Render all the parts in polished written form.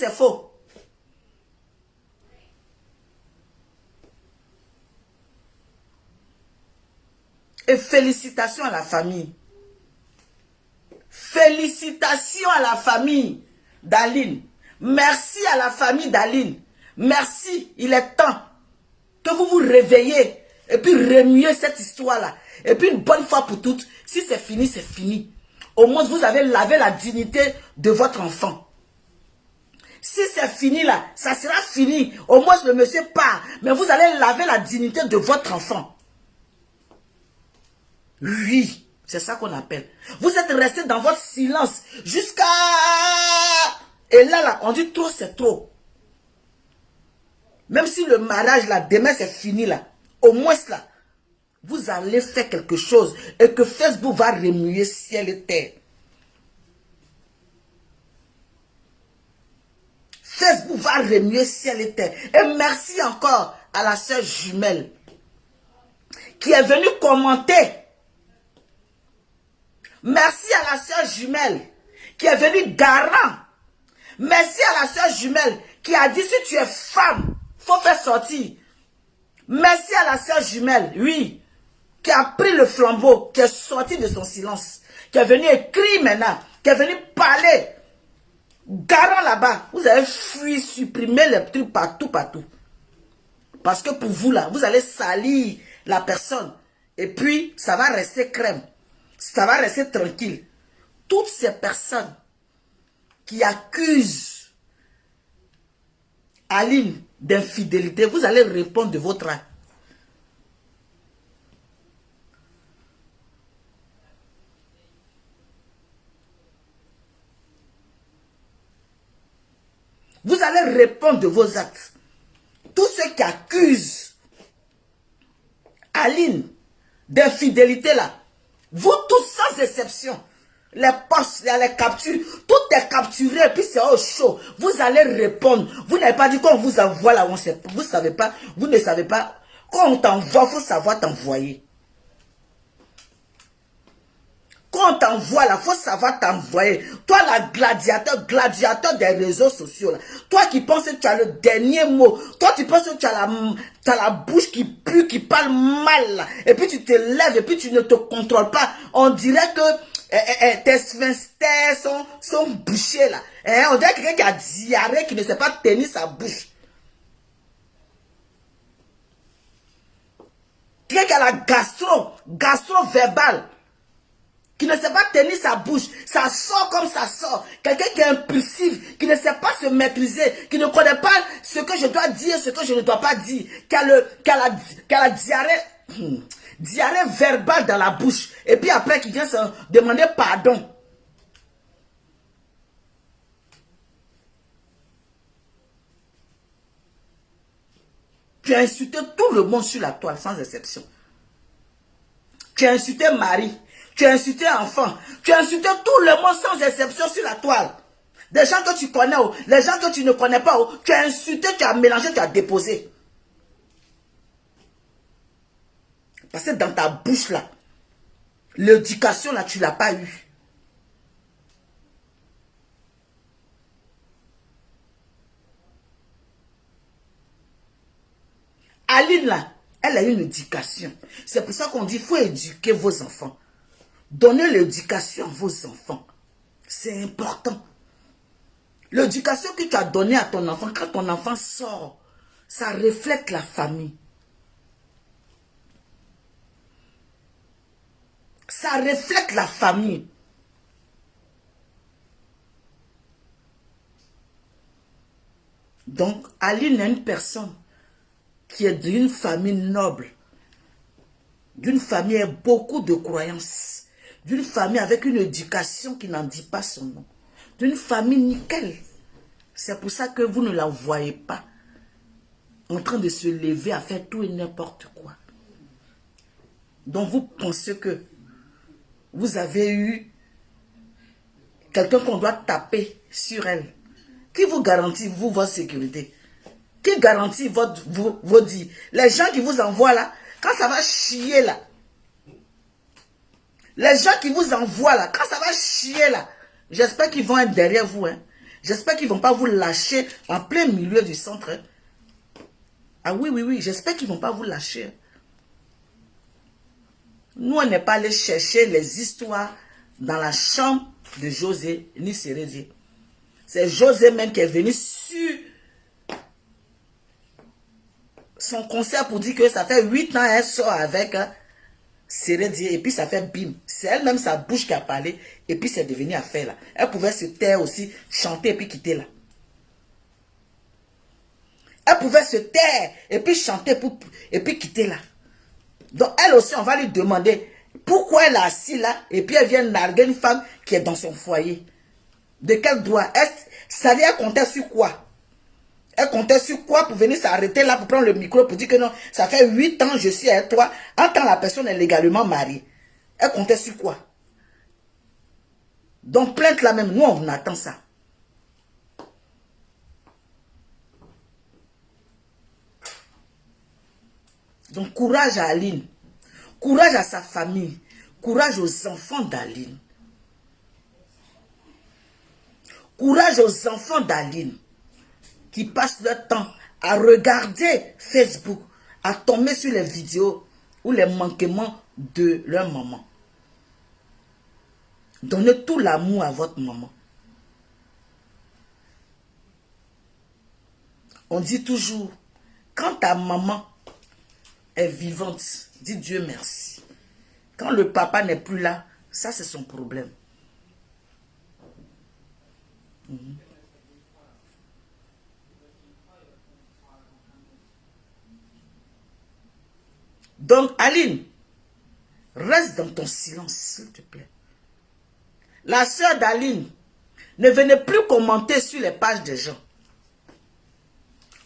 c'est faux. Et félicitations à la famille. Félicitations à la famille d'Aline. Merci à la famille d'Aline. Merci, il est temps que vous vous réveillez et puis remuez cette histoire-là. Et puis une bonne fois pour toutes, si c'est fini, c'est fini. Au moins, vous avez lavé la dignité de votre enfant. Si c'est fini là, ça sera fini. Au moins, le monsieur part. Mais vous allez laver la dignité de votre enfant. Oui, c'est ça qu'on appelle. Vous êtes resté dans votre silence jusqu'à... Et là, on dit trop, c'est trop. Même si le mariage, là, demain, c'est fini, là. Au moins, là, vous allez faire quelque chose et que Facebook va remuer ciel et terre. Facebook va remuer ciel et terre. Et merci encore à la sœur jumelle qui est venue commenter. Merci à la sœur jumelle qui est venue garant. Merci à la sœur jumelle qui a dit si tu es femme, faut faire sortir. Merci à la sœur jumelle, oui, qui a pris le flambeau, qui est sorti de son silence, qui est venu écrire maintenant, qui est venu parler. Garant là-bas, vous avez fui, supprimé les trucs partout, partout. Parce que pour vous là, vous allez salir la personne. Et puis, ça va rester crème. Ça va rester tranquille. Toutes ces personnes qui accusent Aline d'infidélité, vous allez répondre de votre acte. Vous allez répondre de vos actes. Tous ceux qui accusent Aline d'infidélité là, vous tous sans exception, les postes, les captures, tout est capturé et puis c'est au chaud. Vous allez répondre. Vous n'avez pas dit qu'on vous envoie là, vous savez pas, vous ne savez pas. Quand on t'envoie, il faut savoir t'envoyer. Quand on t'envoie là, il faut savoir t'envoyer. Toi, la gladiateur des réseaux sociaux là. Toi qui penses que tu as le dernier mot. Toi, tu penses que tu as la bouche qui pue, qui parle mal là. Et puis tu te lèves et puis tu ne te contrôles pas. On dirait que tes sphincters sont bouchés là. On dirait quelqu'un qui a diarrhée, qui ne sait pas tenir sa bouche. Quelqu'un qui a la gastro-verbale. Qui ne sait pas tenir sa bouche, ça sort comme ça sort. Quelqu'un qui est impulsif, qui ne sait pas se maîtriser, qui ne connaît pas ce que je dois dire, ce que je ne dois pas dire, qui a la diarrhée verbale dans la bouche, et puis après qui vient se demander pardon. Tu as insulté tout le monde sur la toile, sans exception. Tu as insulté Marie. Tu as insulté enfant. Tu as insulté tout le monde sans exception sur la toile. Des gens que tu connais, les gens que tu ne connais pas, tu as insulté, tu as mélangé, tu as déposé. Parce que dans ta bouche là, l'éducation là, tu ne l'as pas eue. Aline là, elle a une éducation. C'est pour ça qu'on dit qu'il faut éduquer vos enfants. Donnez l'éducation à vos enfants. C'est important. L'éducation que tu as donnée à ton enfant, quand ton enfant sort, ça reflète la famille. Ça reflète la famille. Donc, Aline est une personne qui est d'une famille noble, d'une famille avec beaucoup de croyances. D'une famille avec une éducation qui n'en dit pas son nom. D'une famille nickel. C'est pour ça que vous ne la voyez pas en train de se lever à faire tout et n'importe quoi. Donc vous pensez que vous avez eu quelqu'un qu'on doit taper sur elle. Qui vous garantit, vous, votre sécurité? Qui garantit vos dits? Les gens qui vous envoient là, quand ça va chier là, les gens qui vous envoient là, quand ça va chier là, j'espère qu'ils vont être derrière vous. Hein. J'espère qu'ils ne vont pas vous lâcher en plein milieu du centre. Hein. Ah oui, oui, oui, j'espère qu'ils ne vont pas vous lâcher. Hein. Nous, on n'est pas allé chercher les histoires dans la chambre de José ni Sérédier. C'est José même qui est venu sur son concert pour dire que ça fait 8 ans elle sort avec Sérédier et puis ça fait bim. C'est elle-même sa bouche qui a parlé et puis c'est devenu affaire là. Elle pouvait se taire aussi, chanter et puis quitter là. Elle pouvait se taire et puis chanter et puis quitter là. Donc elle aussi, on va lui demander pourquoi elle est assise là et puis elle vient narguer une femme qui est dans son foyer. De quel droit? Ça veut dire qu'elle comptait sur quoi? Elle comptait sur quoi pour venir s'arrêter là pour prendre le micro pour dire que non, ça fait 8 ans je suis avec toi, en tant que la personne est légalement mariée. Elle comptait sur quoi? Donc plainte là même, nous on attend ça. Donc courage à Aline, courage à sa famille, courage aux enfants d'Aline. Courage aux enfants d'Aline qui passent leur temps à regarder Facebook, à tomber sur les vidéos ou les manquements de leur maman. Donnez tout l'amour à votre maman. On dit toujours, quand ta maman est vivante, dis Dieu merci. Quand le papa n'est plus là, ça c'est son problème. Donc, Aline, reste dans ton silence, s'il te plaît. La sœur d'Aline, ne venez plus commenter sur les pages des gens.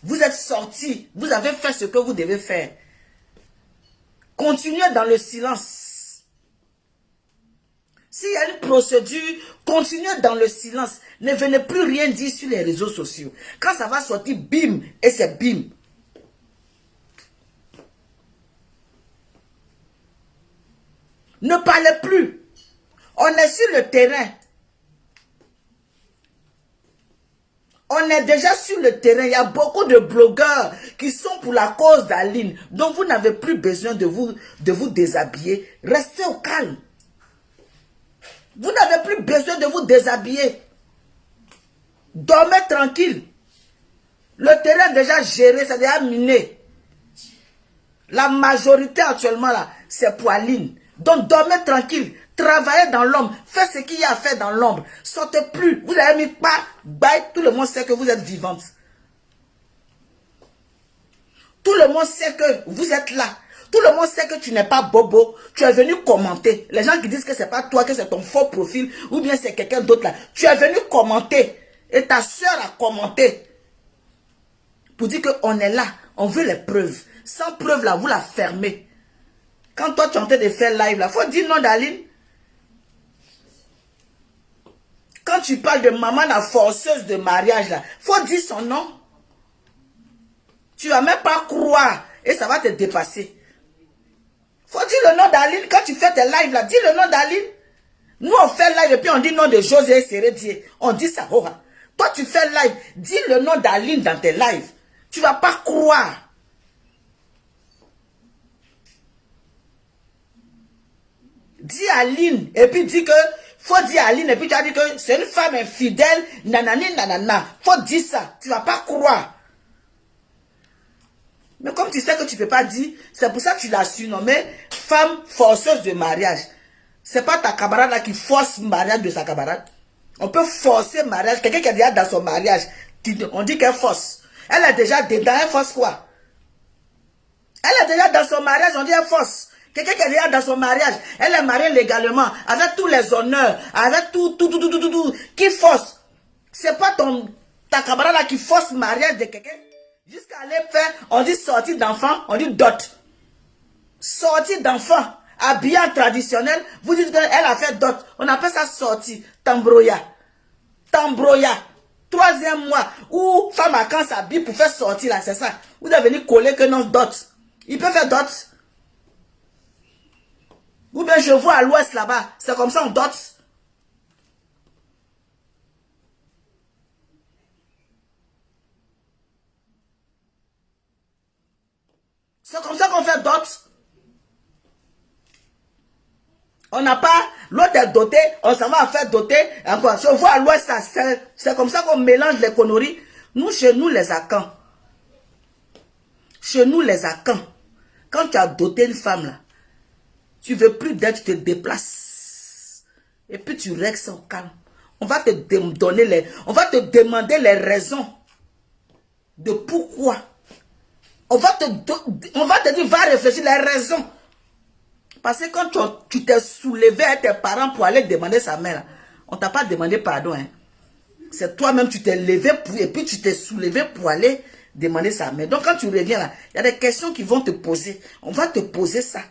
Vous êtes sortis, vous avez fait ce que vous devez faire. Continuez dans le silence. S'il y a une procédure, continuez dans le silence. Ne venez plus rien dire sur les réseaux sociaux. Quand ça va sortir, bim, et c'est bim. Ne parlez plus. On est sur le terrain. On est déjà sur le terrain. Il y a beaucoup de blogueurs qui sont pour la cause d'Aline. Donc vous n'avez plus besoin de vous déshabiller. Restez au calme. Vous n'avez plus besoin de vous déshabiller. Dormez tranquille. Le terrain est déjà géré, c'est déjà miné. La majorité actuellement là, c'est pour Aline. Donc dormez tranquille. Travaillez dans l'ombre. Faites ce qu'il y a à faire dans l'ombre. Sortez plus. Vous avez mis pas, bye. Tout le monde sait que vous êtes vivante. Tout le monde sait que vous êtes là. Tout le monde sait que tu n'es pas bobo. Tu es venu commenter. Les gens qui disent que c'est pas toi, que c'est ton faux profil, ou bien c'est quelqu'un d'autre là. Tu es venu commenter. Et ta soeur a commenté. Pour dire qu'on est là. On veut les preuves. Sans preuve là, vous la fermez. Quand toi tu es en train de faire live là, faut dire non d'Aline. Quand tu parles de maman la forceuse de mariage là, faut dire son nom. Tu vas même pas croire et ça va te dépasser. Faut dire le nom d'Aline. Quand tu fais tes lives là, dis le nom d'Aline. Nous on fait live et puis on dit le nom de José Sérédier. On dit ça. Oh, toi tu fais live, dis le nom d'Aline dans tes lives. Tu vas pas croire. Dis Aline et puis dis que faut dire Aline et puis tu as dit que c'est une femme infidèle, nanani nanana. Faut dire ça, tu vas pas croire. Mais comme tu sais que tu peux pas dire, c'est pour ça que tu l'as surnommée femme forceuse de mariage. C'est pas ta camarade là qui force le mariage de sa camarade. On peut forcer le mariage, quelqu'un qui est déjà dans son mariage, on dit qu'elle force. Elle est déjà dedans, elle force quoi? Elle est déjà dans son mariage, on dit elle force. Quelqu'un qui est déjà dans son mariage, elle est mariée légalement, avec tous les honneurs, avec tout, qui force. C'est pas ta camarade là qui force le mariage de quelqu'un. Jusqu'à aller faire, on dit sortie d'enfant, on dit dot. Sortie d'enfant, habillée en traditionnel, vous dites qu'elle a fait dot. On appelle ça sortie, tambroya. Tambroya. 3e mois, où femme à quand s'habille pour faire sortir là, c'est ça. Vous devez venir coller que non dot. Il peut faire dot. Ou bien je vois à l'ouest là-bas, c'est comme ça on dot. C'est comme ça qu'on fait dot. On n'a pas, l'autre est doté, on s'en va faire doter encore. Je vois à l'ouest, c'est comme ça qu'on mélange les conneries. Nous, chez nous, les Akans. Chez nous, les Akans. Quand tu as doté une femme, là, tu veux plus d'être, tu te déplaces. Et puis tu règles son calme. On va te donner on va te demander les raisons de pourquoi. On va te dire, va réfléchir les raisons. Parce que quand tu t'es soulevé à tes parents pour aller demander sa mère, on t'a pas demandé pardon. Hein. C'est toi-même, tu t'es levé et puis tu t'es soulevé pour aller demander sa mère. Donc quand tu reviens là, il y a des questions qui vont te poser. On va te poser ça.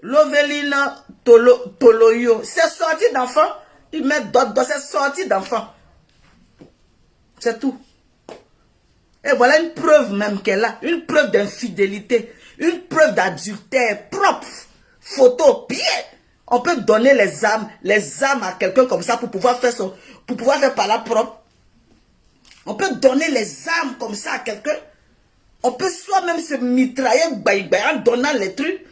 Loveline Toloyo, c'est sorti d'enfant. Ils mettent d'autres dans cette sortie d'enfant. C'est tout. Et voilà une preuve même qu'elle a. Une preuve d'infidélité. Une preuve d'adultère propre. Photo, bien. On peut donner les âmes à quelqu'un comme ça pour pouvoir faire par la propre. On peut donner les âmes comme ça à quelqu'un. On peut soi-même se mitrailler en donnant les trucs.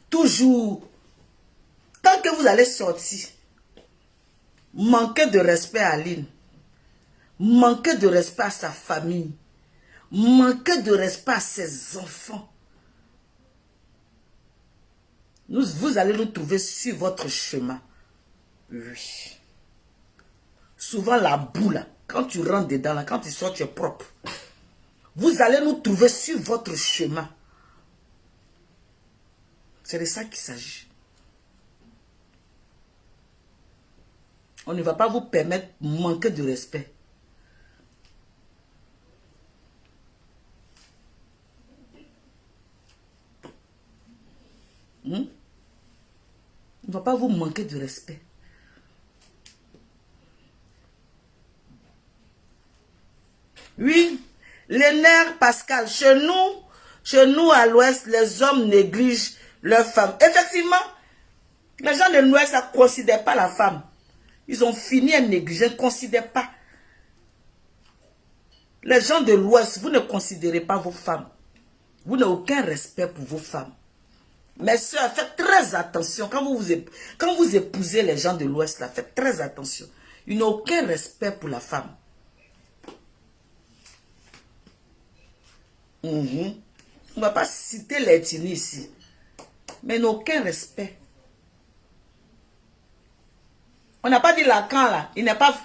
Toujours, tant que vous allez sortir, manquez de respect à Aline, manquez de respect à sa famille, manquez de respect à ses enfants. Vous allez nous trouver sur votre chemin. Oui. Souvent la boue là, quand tu rentres dedans là, quand tu sors, tu es propre. Vous allez nous trouver sur votre chemin. C'est de ça qu'il s'agit. On ne va pas vous permettre de manquer de respect. On ne va pas vous manquer de respect. Oui, les nerfs, Pascal, chez nous à l'ouest, les hommes négligent leurs femmes. Effectivement, les gens de l'ouest ne considèrent pas la femme. Ils ont fini à négliger, ne considèrent pas. Les gens de l'ouest, vous ne considérez pas vos femmes. Vous n'avez aucun respect pour vos femmes. Mes soeurs, faites très attention. Quand vous épousez les gens de l'ouest, là, faites très attention. Ils n'ont aucun respect pour la femme. On ne va pas citer l'ethnie ici. Mais ils n'ont aucun respect. On n'a pas dit Lacan là. Il n'est pas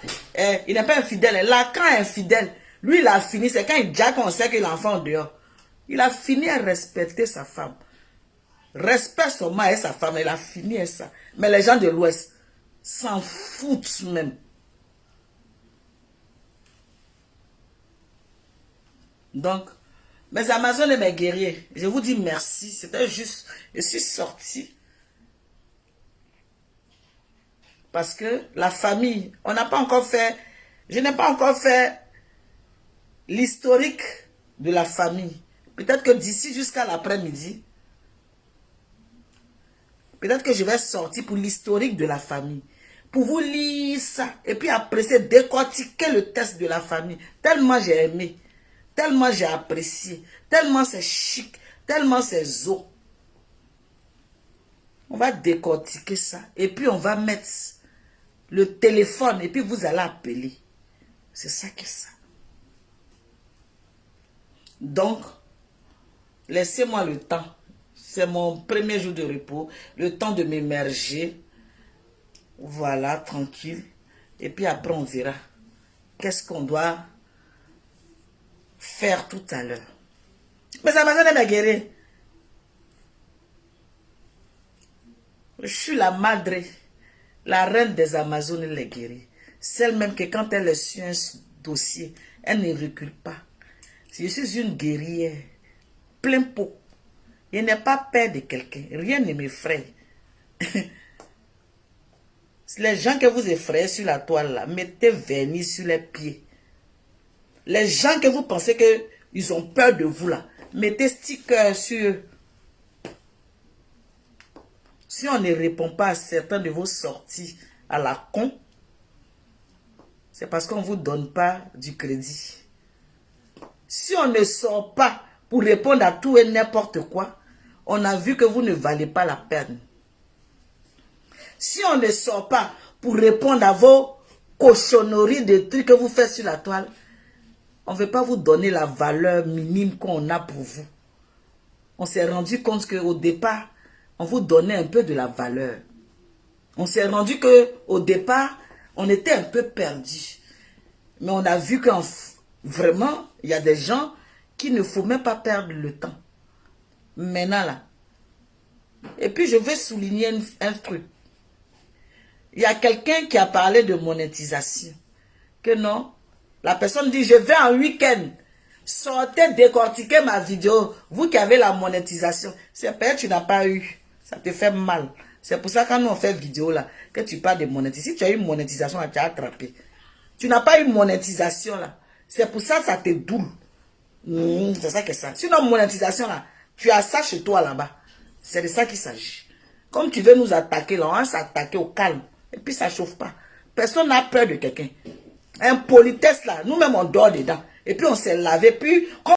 infidèle. Lacan est infidèle. Lui, il a fini. C'est quand il dit qu'on sait que l'enfant est dehors. Il a fini à respecter sa femme. Respecte son mari et sa femme. Il a fini à ça. Mais les gens de l'Ouest s'en foutent même. Donc, mes Amazones et mes guerriers, je vous dis merci. C'était juste, je suis sorti. Parce que la famille, on n'a pas encore fait, je n'ai pas encore fait l'historique de la famille. Peut-être que d'ici jusqu'à l'après-midi, peut-être que je vais sortir pour l'historique de la famille. Pour vous lire ça. Et puis après, c'est décortiquer le test de la famille. Tellement j'ai aimé. Tellement j'ai apprécié. Tellement c'est chic. Tellement c'est zo. On va décortiquer ça. Et puis on va mettre le téléphone. Et puis vous allez appeler. C'est ça que ça. Donc, laissez-moi le temps. C'est mon premier jour de repos. Le temps de m'émerger. Voilà, tranquille. Et puis après, on verra. Qu'est-ce qu'on doit faire tout à l'heure. Mais Amazones est guérie. Je suis la madre, la reine des Amazones les guérie. Celle même que quand elle est sur un dossier, elle ne recule pas. Je suis une guerrière, plein pot. Je n'ai pas peur de quelqu'un. Rien ne m'effraie. Les gens que vous effrayez sur la toile, là, mettez vernis sur les pieds. Les gens que vous pensez qu'ils ont peur de vous, là, mettez sticker sur eux. Si on ne répond pas à certains de vos sorties à la con, c'est parce qu'on ne vous donne pas du crédit. Si on ne sort pas pour répondre à tout et n'importe quoi, on a vu que vous ne valez pas la peine. Si on ne sort pas pour répondre à vos cochonneries de trucs que vous faites sur la toile, on ne veut pas vous donner la valeur minime qu'on a pour vous. On s'est rendu compte qu'au départ, on vous donnait un peu de la valeur. On s'est rendu qu'au départ, on était un peu perdu. Mais on a vu que vraiment, il y a des gens qu'il ne faut même pas perdre le temps. Maintenant là. Et puis je vais souligner un truc. Il y a quelqu'un qui a parlé de monétisation. Que non, la personne dit, je vais en week-end. Sortez décortiquer ma vidéo. Vous qui avez la monétisation. C'est peut-être que tu n'as pas eu. Ça te fait mal. C'est pour ça que quand nous on fait vidéo là, que tu parles de monétisation. Si tu as eu monétisation là, tu as attrapé. Tu n'as pas eu monétisation là. C'est pour ça que ça te doule. C'est ça que ça. Sinon, monétisation là, tu as ça chez toi là-bas. C'est de ça qu'il s'agit. Comme tu veux nous attaquer là, on va s'attaquer au calme. Et puis ça chauffe pas. Personne n'a peur de quelqu'un. Un politesse là, nous-mêmes on dort dedans. Et puis on s'est lavé. Puis